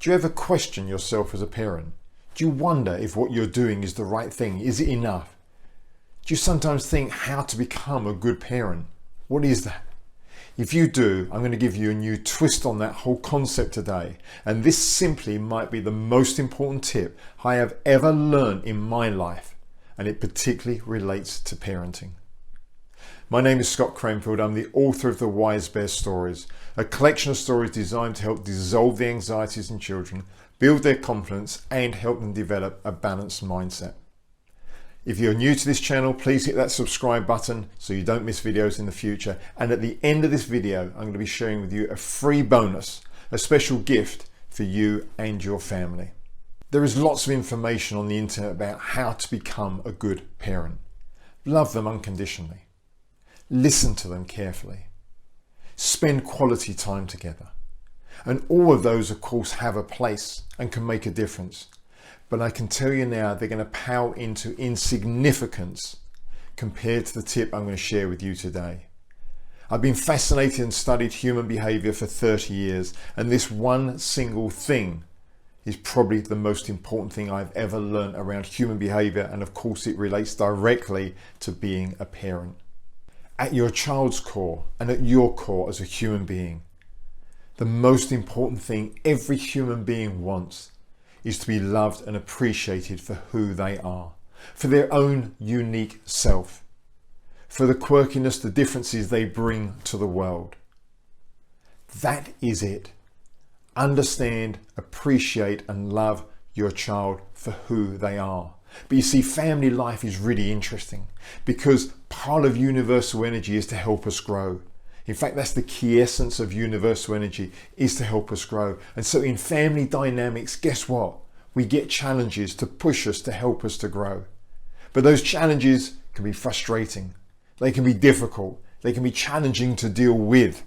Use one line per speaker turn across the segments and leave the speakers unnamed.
Do you ever question yourself as a parent? Do you wonder if what you're doing is the right thing? Is it enough? Do you sometimes think how to become a good parent? What is that? If you do, I'm going to give you a new twist on that whole concept today. And this simply might be the most important tip I have ever learned in my life. And it particularly relates to parenting. My name is Scott Cranfield. I'm the author of The Wise Bear Stories, a collection of stories designed to help dissolve the anxieties in children, build their confidence, and help them develop a balanced mindset. If you're new to this channel, please hit that subscribe button so you don't miss videos in the future. And at the end of this video, I'm going to be sharing with you a free bonus, a special gift for you and your family. There is lots of information on the internet about how to become a good parent. Love them unconditionally. Listen to them carefully. Spend quality time together. And all of those, of course, have a place and can make a difference. But I can tell you now, they're going to pale into insignificance compared to the tip I'm going to share with you today. I've been fascinated and studied human behaviour for 30 years, and this one single thing is probably the most important thing I've ever learned around human behaviour, and of course it relates directly to being a parent. At your child's core and at your core as a human being, the most important thing every human being wants is to be loved and appreciated for who they are, for their own unique self, for the quirkiness, the differences they bring to the world. That is it. Understand, appreciate and love your child for who they are. But you see, family life is really interesting because part of universal energy is to help us grow. In fact, that's the key essence of universal energy, is to help us grow. And so in family dynamics, guess what? We get challenges to push us, to help us to grow. But those challenges can be frustrating. They can be difficult. They can be challenging to deal with,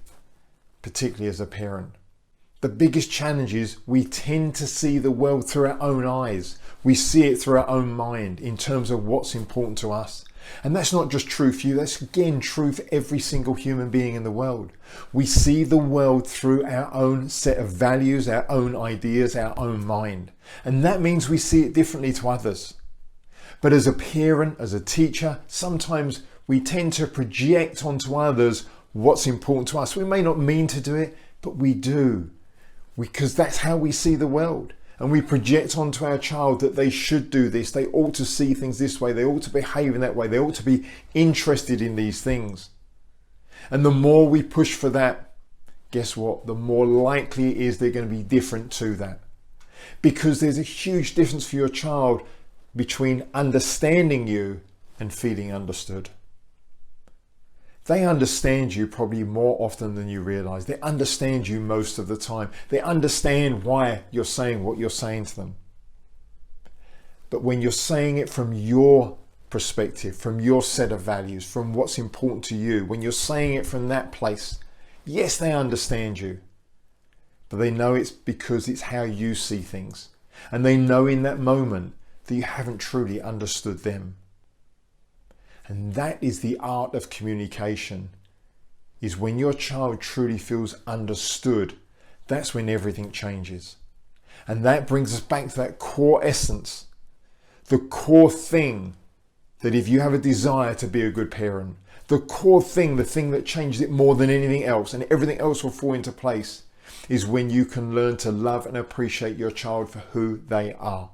particularly as a parent. The biggest challenge is we tend to see the world through our own eyes. We see it through our own mind in terms of what's important to us. And that's not just true for you, that's again true for every single human being in the world. We see the world through our own set of values, our own ideas, our own mind. And that means we see it differently to others. But as a parent, as a teacher, sometimes we tend to project onto others what's important to us. We may not mean to do it, but we do. Because that's how we see the world. And we project onto our child that they should do this, they ought to see things this way, they ought to behave in that way, they ought to be interested in these things. And the more we push for that, guess what? The more likely it is they're going to be different to that. Because there's a huge difference for your child between understanding you and feeling understood. They understand you probably more often than you realize. They understand you most of the time. They understand why you're saying what you're saying to them. But when you're saying it from your perspective, from your set of values, from what's important to you, when you're saying it from that place, yes, they understand you. But they know it's because it's how you see things. And they know in that moment that you haven't truly understood them. And that is the art of communication, is when your child truly feels understood, that's when everything changes. And that brings us back to that core essence, the core thing that if you have a desire to be a good parent, the core thing, the thing that changes it more than anything else, and everything else will fall into place, is when you can learn to love and appreciate your child for who they are.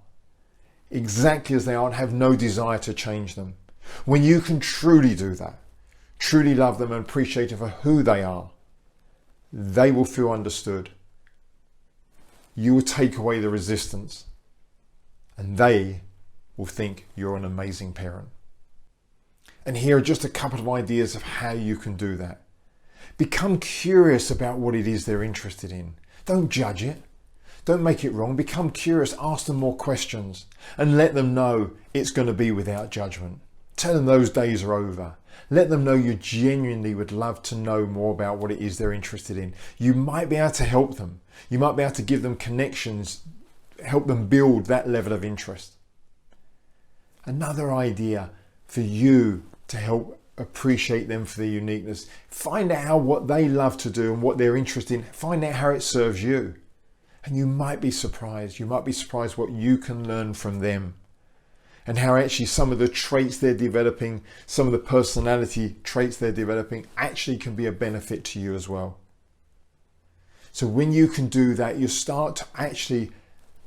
Exactly as they are, and have no desire to change them. When you can truly do that, truly love them and appreciate them for who they are, they will feel understood. You will take away the resistance and they will think you're an amazing parent. And here are just a couple of ideas of how you can do that. Become curious about what it is they're interested in. Don't judge it. Don't make it wrong. Become curious, ask them more questions and let them know it's going to be without judgment. Tell them those days are over. Let them know you genuinely would love to know more about what it is they're interested in. You might be able to help them. You might be able to give them connections, help them build that level of interest. Another idea for you to help appreciate them for their uniqueness. Find out what they love to do and what they're interested in. Find out how it serves you. And you might be surprised. You might be surprised what you can learn from them, and how actually some of the traits they're developing, some of the personality traits they're developing actually can be a benefit to you as well. So when you can do that, you start to actually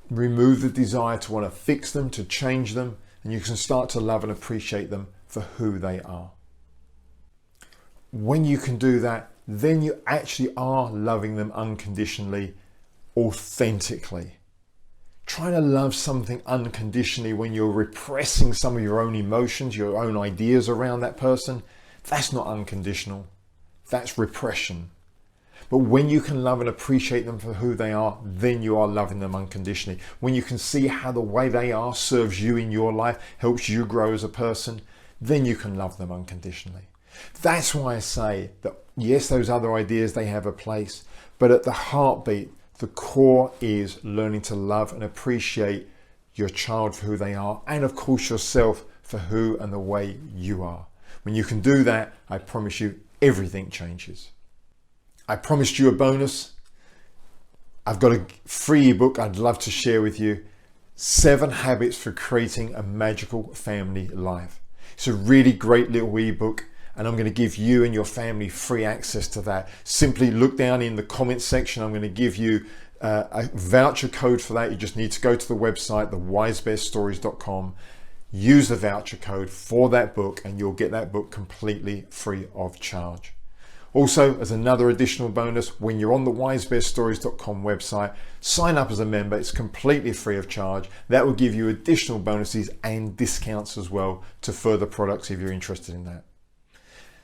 remove the desire to want to fix them, to change them, and you can start to love and appreciate them for who they are. When you can do that, then you actually are loving them unconditionally, authentically. Trying to love something unconditionally when you're repressing some of your own emotions, your own ideas around that person, that's not unconditional. That's repression. But when you can love and appreciate them for who they are, then you are loving them unconditionally. When you can see how the way they are serves you in your life, helps you grow as a person, then you can love them unconditionally. That's why I say that yes, those other ideas, they have a place, but at the heartbeat, the core is learning to love and appreciate your child for who they are, and of course yourself for who and the way you are. When you can do that, I promise you, everything changes. I promised you a bonus. I've got a free ebook I'd love to share with you. 7 Habits for Creating a Magical Family Life. It's a really great little ebook, and I'm going to give you and your family free access to that. Simply look down in the comments section. I'm going to give you a voucher code for that. You just need to go to the website, thewisebeststories.com, use the voucher code for that book, and you'll get that book completely free of charge. Also, as another additional bonus, when you're on the wisebeststories.com website, sign up as a member. It's completely free of charge. That will give you additional bonuses and discounts as well to further products if you're interested in that.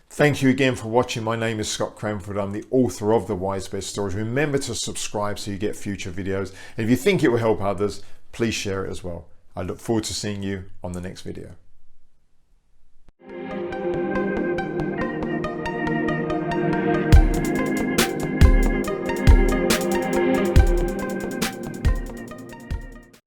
Thank you again for watching. My name is Scott Cranford. I'm the author of The Wise Best Stories. Remember to subscribe so you get future videos. And if you think it will help others, please share it as well. I look forward to seeing you on the next video.